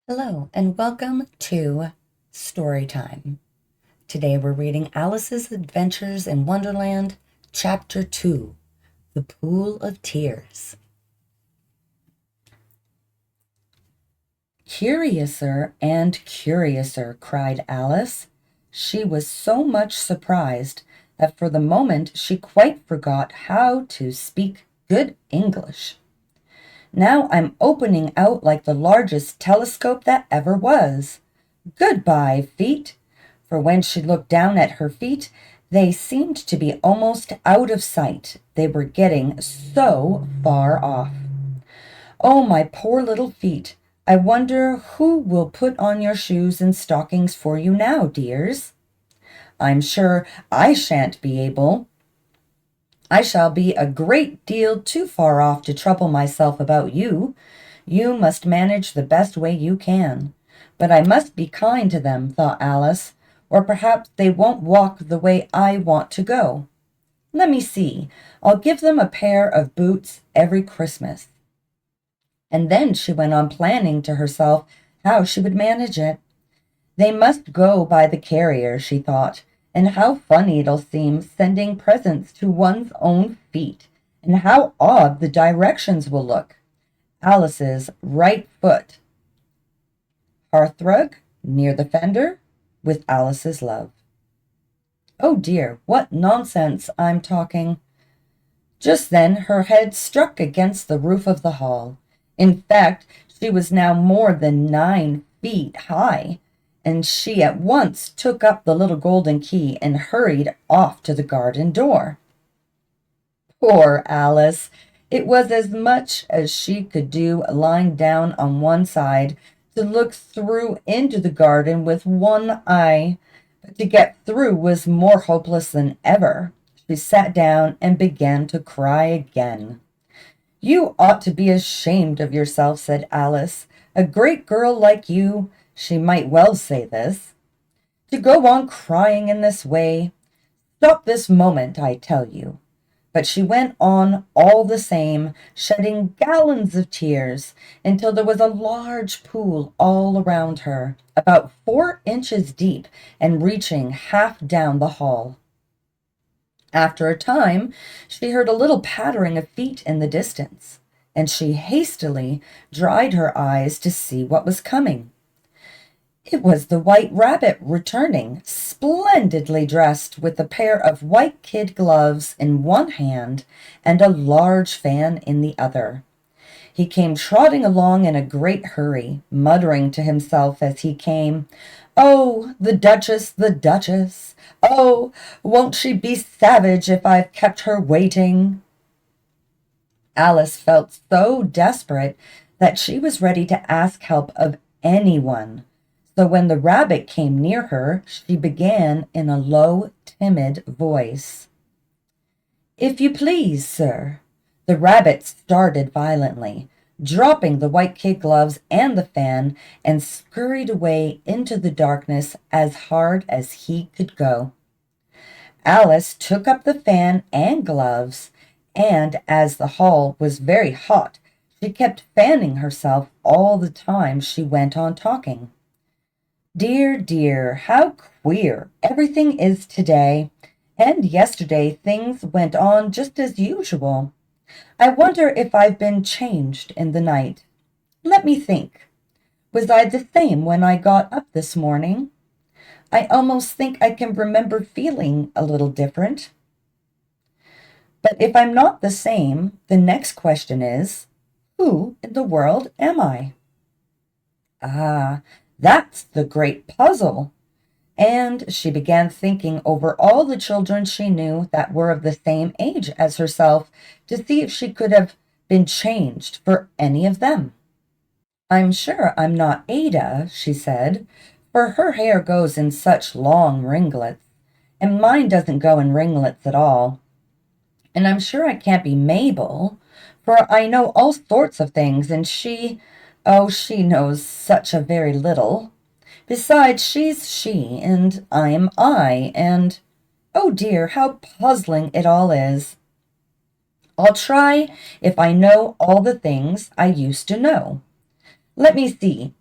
Hello, and welcome to Storytime. Today we're reading Alice's Adventures in Wonderland, Chapter 2, The Pool of Tears. Curiouser and curiouser, cried Alice. She was so much surprised that for the moment she quite forgot how to speak good English. Now I'm opening out like the largest telescope that ever was. Goodbye, feet. For when she looked down at her feet, they seemed to be almost out of sight. They were getting so far off. Oh, my poor little feet. I wonder who will put on your shoes and stockings for you now, dears. I'm sure I shan't be able. I shall be a great deal too far off to trouble myself about you. You must manage the best way you can. But I must be kind to them, thought Alice, or perhaps they won't walk the way I want to go. Let me see. I'll give them a pair of boots every Christmas. And then she went on planning to herself how she would manage it. They must go by the carrier, she thought, and how funny it'll seem sending presents to one's own feet, and how odd the directions will look. Alice's right foot. Hearthrug, near the fender, with Alice's love. Oh dear, what nonsense I'm talking. Just then her head struck against the roof of the hall. In fact, she was now more than 9 feet high, and she at once took up the little golden key and hurried off to the garden door. Poor Alice! It was as much as she could do lying down on one side to look through into the garden with one eye, but to get through was more hopeless than ever. She sat down and began to cry again. You ought to be ashamed of yourself, said Alice. A great girl like you, she might well say this, to go on crying in this way. Stop this moment, I tell you. But she went on all the same, shedding gallons of tears, until there was a large pool all around her, about 4 inches deep and reaching half down the hall. After a time, she heard a little pattering of feet in the distance, and she hastily dried her eyes to see what was coming. It was the White Rabbit returning, splendidly dressed, with a pair of white kid gloves in one hand and a large fan in the other. He came trotting along in a great hurry, muttering to himself as he came, Oh, the Duchess, the Duchess! Oh, won't she be savage if I've kept her waiting? Alice felt so desperate that she was ready to ask help of anyone. So when the rabbit came near her, she began in a low, timid voice. If you please, sir. The rabbit started violently, dropping the white kid gloves and the fan, and scurried away into the darkness as hard as he could go. Alice took up the fan and gloves, and as the hall was very hot, she kept fanning herself all the time she went on talking. Dear, dear, how queer everything is today, and yesterday things went on just as usual. I wonder if I've been changed in the night. Let me think. Was I the same when I got up this morning? I almost think I can remember feeling a little different. But if I'm not the same, the next question is, who in the world am I? Ah, that's the great puzzle. And she began thinking over all the children she knew that were of the same age as herself to see if she could have been changed for any of them. I'm sure I'm not Ada, she said, for her hair goes in such long ringlets, and mine doesn't go in ringlets at all. And I'm sure I can't be Mabel, for I know all sorts of things, and she knows such a very little. Besides, she's she, and I am I, and oh dear, how puzzling it all is. I'll try if I know all the things I used to know. Let me see.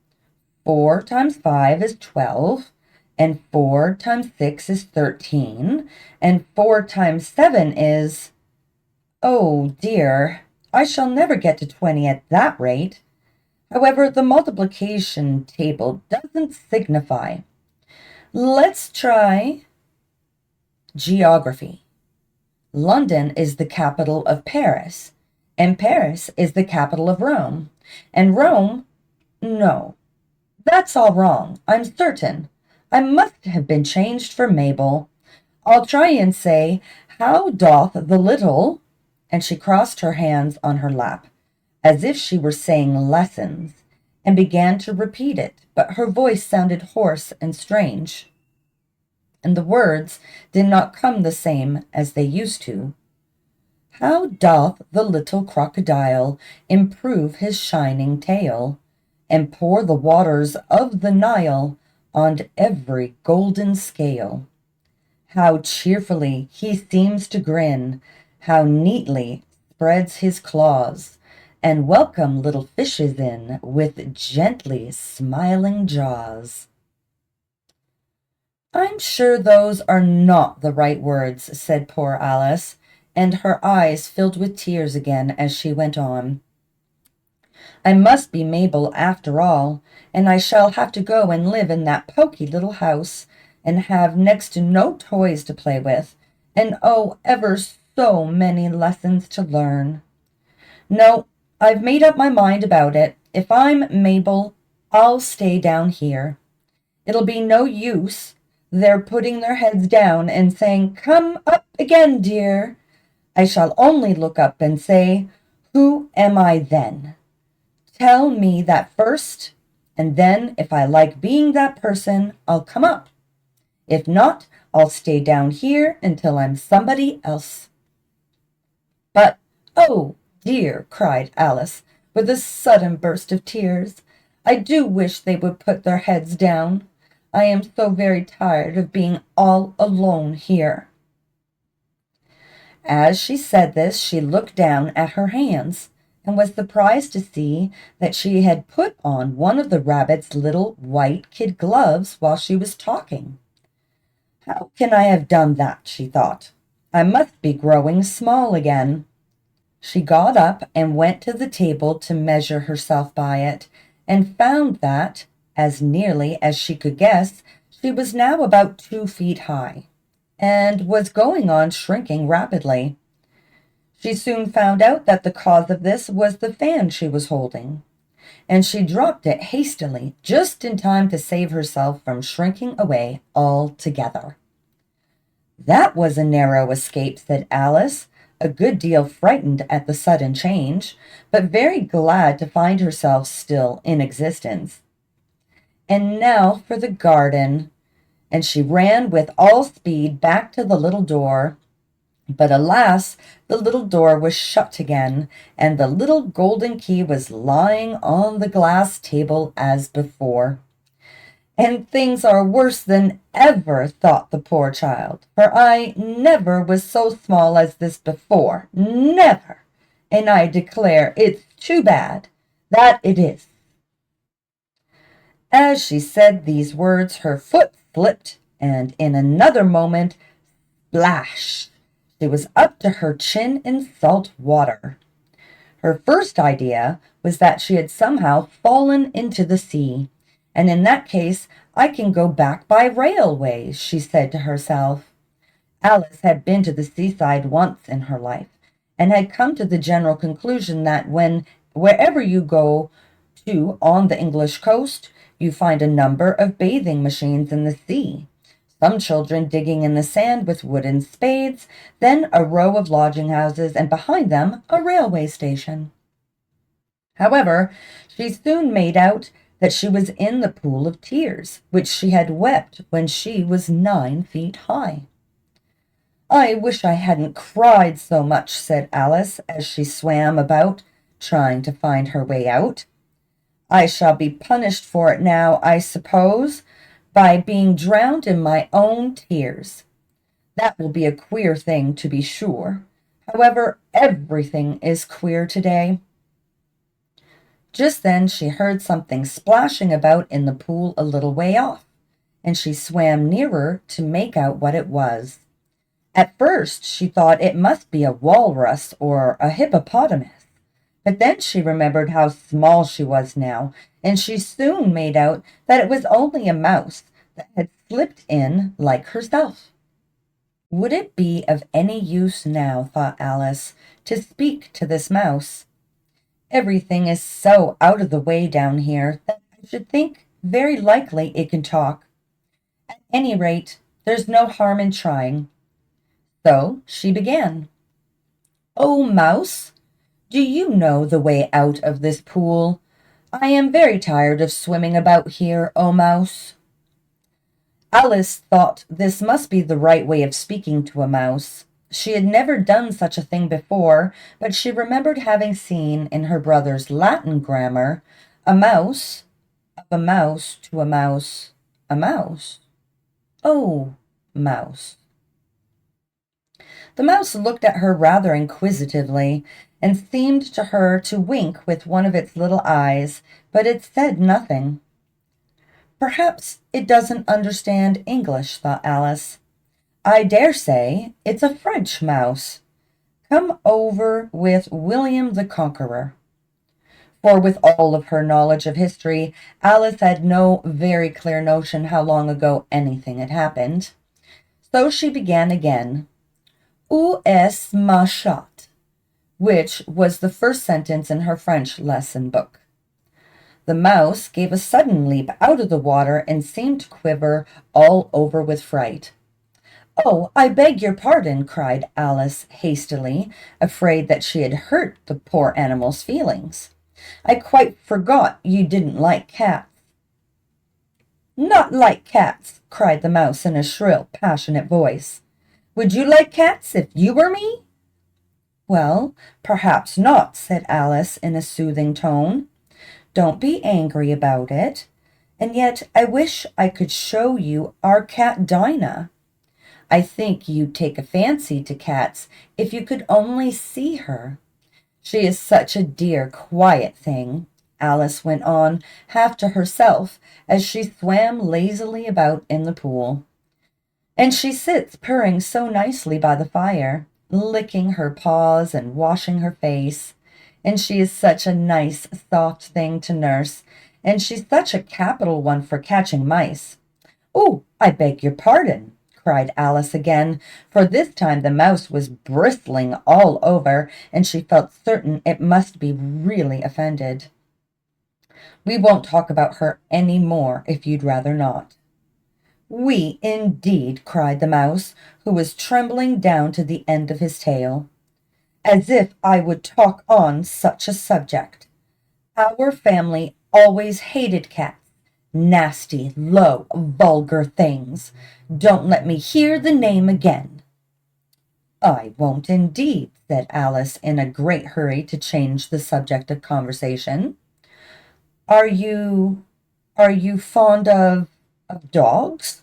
4 times 5 is 12, and 4 times 6 is 13, and 4 times 7 is... Oh, dear, I shall never get to 20 at that rate. However, the multiplication table doesn't signify. Let's try geography. London is the capital of Paris, and Paris is the capital of Rome, and Rome... No, that's all wrong, I'm certain. I must have been changed for Mabel. I'll try and say, how doth the little... And she crossed her hands on her lap, as if she were saying lessons, and began to repeat it, but her voice sounded hoarse and strange, and the words did not come the same as they used to. How doth the little crocodile improve his shining tail, and pour the waters of the Nile on every golden scale? How cheerfully he seems to grin, how neatly spreads his claws, and welcome little fishes in with gently smiling jaws. I'm sure those are not the right words, said poor Alice, and her eyes filled with tears again as she went on. I must be Mabel after all, and I shall have to go and live in that poky little house, and have next to no toys to play with, and oh, ever so many lessons to learn. No, I've made up my mind about it. If I'm Mabel, I'll stay down here. It'll be no use their putting their heads down and saying, "Come up again, dear." I shall only look up and say, "Who am I then? Tell me that first, and then if I like being that person, I'll come up. If not, I'll stay down here until I'm somebody else." But, oh, dear, cried Alice, with a sudden burst of tears, I do wish they would put their heads down. I am so very tired of being all alone here. As she said this, she looked down at her hands, and was surprised to see that she had put on one of the rabbit's little white kid gloves while she was talking. How can I have done that? She thought. I must be growing small again. She got up and went to the table to measure herself by it, and found that, as nearly as she could guess, she was now about 2 feet high, and was going on shrinking rapidly. She soon found out that the cause of this was the fan she was holding, and she dropped it hastily, just in time to save herself from shrinking away altogether. That was a narrow escape, said Alice, a good deal frightened at the sudden change, but very glad to find herself still in existence. And now for the garden, and she ran with all speed back to the little door. But alas, the little door was shut again, and the little golden key was lying on the glass table as before. And things are worse than ever, thought the poor child, for I never was so small as this before, never, and I declare it's too bad, that it is. As she said these words, her foot slipped, and in another moment, splash! She was up to her chin in salt water. Her first idea was that she had somehow fallen into the sea, and in that case I can go back by railway, she said to herself. Alice had been to the seaside once in her life, and had come to the general conclusion that wherever you go to on the English coast, you find a number of bathing machines in the sea, some children digging in the sand with wooden spades, then a row of lodging houses, and behind them a railway station. However, she soon made out that she was in the pool of tears, which she had wept when she was 9 feet high. I wish I hadn't cried so much, said Alice, as she swam about, trying to find her way out. I shall be punished for it now, I suppose, by being drowned in my own tears. That will be a queer thing, to be sure. However, everything is queer today. Just then she heard something splashing about in the pool a little way off, and she swam nearer to make out what it was. At first she thought it must be a walrus or a hippopotamus, but then she remembered how small she was now, and she soon made out that it was only a mouse that had slipped in like herself. Would it be of any use now, thought Alice, to speak to this mouse? Everything is so out of the way down here that I should think very likely it can talk. At any rate, there's no harm in trying. So she began. "Oh, mouse, do you know the way out of this pool? I am very tired of swimming about here, oh mouse." Alice thought this must be the right way of speaking to a mouse. She had never done such a thing before, but she remembered having seen in her brother's Latin grammar a mouse, of a mouse to a mouse, a mouse. "Oh, mouse." The mouse looked at her rather inquisitively, and seemed to her to wink with one of its little eyes, but it said nothing. "Perhaps it doesn't understand English," thought Alice. "I dare say it's a French mouse, come over with William the Conqueror." For with all of her knowledge of history, Alice had no very clear notion how long ago anything had happened. So she began again. "Où est ma chatte?" which was the first sentence in her French lesson book. The mouse gave a sudden leap out of the water and seemed to quiver all over with fright. "Oh, I beg your pardon," cried Alice hastily, afraid that she had hurt the poor animal's feelings. "I quite forgot you didn't like cats." "Not like cats!" cried the mouse in a shrill, passionate voice. "Would you like cats if you were me?" "Well, perhaps not," said Alice in a soothing tone. "Don't be angry about it. And yet I wish I could show you our cat Dinah. I think you'd take a fancy to cats if you could only see her. She is such a dear, quiet thing," Alice went on, half to herself, as she swam lazily about in the pool. "And she sits purring so nicely by the fire, licking her paws and washing her face. And she is such a nice, soft thing to nurse, and she's such a capital one for catching mice." "Oh, I beg your pardon," cried Alice again, for this time the mouse was bristling all over, and she felt certain it must be really offended. "We won't talk about her any more if you'd rather not." "We, indeed," cried the mouse, who was trembling down to the end of his tail. "As if I would talk on such a subject. Our family always hated cats. Nasty, low, vulgar things. Don't let me hear the name again." "I won't indeed," said Alice in a great hurry to change the subject of conversation. Are you fond of dogs?"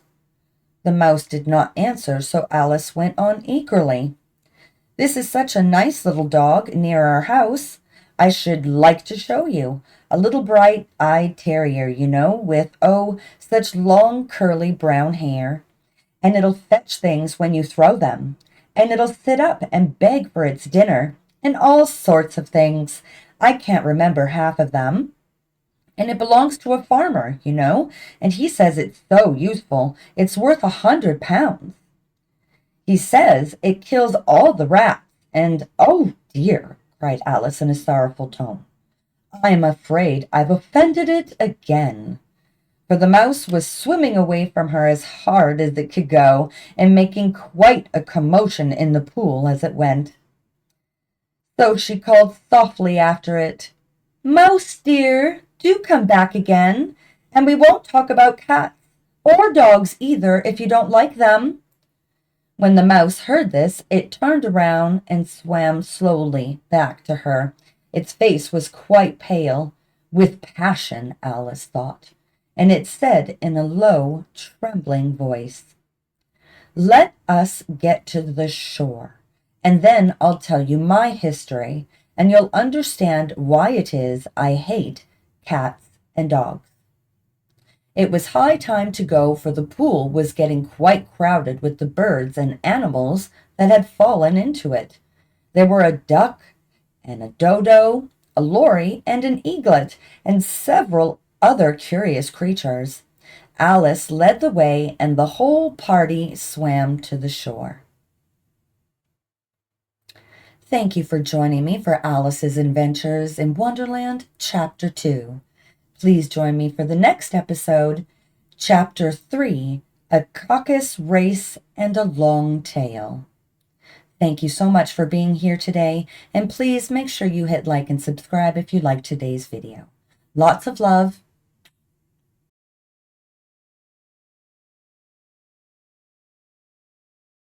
The mouse did not answer, so Alice went on eagerly. "This is such a nice little dog near our house. I should like to show you. A little bright-eyed terrier, you know, with, oh, such long curly brown hair. And it'll fetch things when you throw them. And it'll sit up and beg for its dinner, and all sorts of things. I can't remember half of them. And it belongs to a farmer, you know, and he says it's so useful. It's worth £100. He says it kills all the rats, and oh dear," cried Alice in a sorrowful tone, "I'm afraid I've offended it again." For the mouse was swimming away from her as hard as it could go, and making quite a commotion in the pool as it went. So she called softly after it, "Mouse dear, do come back again, and we won't talk about cats, or dogs either, if you don't like them." When the mouse heard this, it turned around and swam slowly back to her. Its face was quite pale, with passion, Alice thought, and it said in a low, trembling voice, "Let us get to the shore, and then I'll tell you my history, and you'll understand why it is I hate cats and dogs. It was high time to go, for the pool was getting quite crowded with the birds and animals that had fallen into it. There were a duck and a dodo, a lory and an eaglet, and several other curious creatures. Alice led the way, and the whole party swam to the shore. Thank you for joining me for Alice's Adventures in Wonderland, Chapter 2. Please join me for the next episode, Chapter 3, A Caucus Race and a Long Tail. Thank you so much for being here today, and please make sure you hit like and subscribe if you liked today's video. Lots of love.